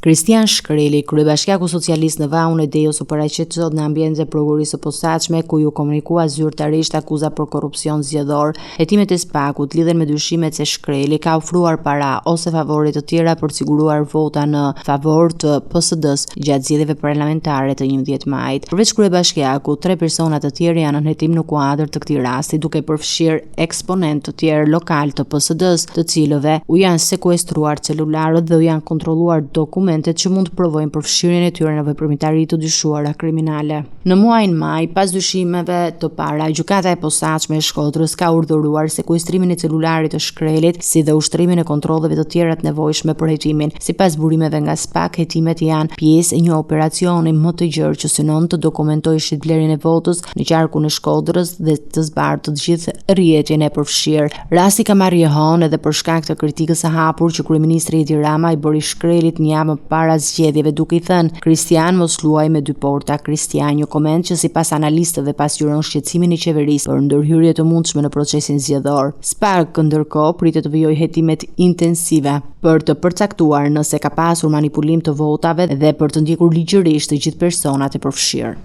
Kristian Shkreli, kryebashkiaku socialist në Vaun e Deos, u paraqet sot në ambientin e prokurisë së posaçme, ku ju komunikua zyrtarisht akuza për korrupsion zgjedhor. Hetimet e SPAK-ut lidhen me dyshimet se Shkreli ka ofruar para ose favore të tjera për të siguruar vota në favor të PSD-s gjatë zgjedhjeve parlamentare të 11 majit. Përveç kryebashkiakut, 3 persona të tjerë janë në hetim në kuadër të këtij rasti, duke përfshirë eksponentë të tjerë lokal të PSD-s, të cilëve u janë sekuestruar celularët dhe u janë kontrolluar dokumentet që mund të provojnë përfshirjen e tyre në veprimtari të dyshuara kriminale. Në muajin maj, pas dyshimeve të para, gjykata e posaçme e Shkodrës ka urdhëruar sekuestrimin e celularit të Shkrelit, si dhe ushtrimin e kontrolleve të tjera të nevojshme për hetimin. Sipas burimeve nga SPAK, hetimet janë pjesë e një operacioni më të gjerë që synon të dokumentojë shitblerjen e votës në qarkun e Shkodrës dhe të zbarë të gjithë rrjetjen e përfshirë. Rasti ka marrë jehon edhe për shkak të kritikës së hapur që kryeministri Edi Rama i bëri Shkrelit një javë para zgjedhjeve, duke i thënë Kristian mos luaj me dy porta. Kristian, një koment që sipas analistëve pasqyron shqetësimin e qeverisë për ndërhyrje të mundshme në procesin zgjedhor. SPAK ndërkohë pritet të vijojë hetimet intensive për të përcaktuar nëse ka pasur manipulim të votave dhe për të ndjekur ligjërisht të gjithë personat e përfshirë.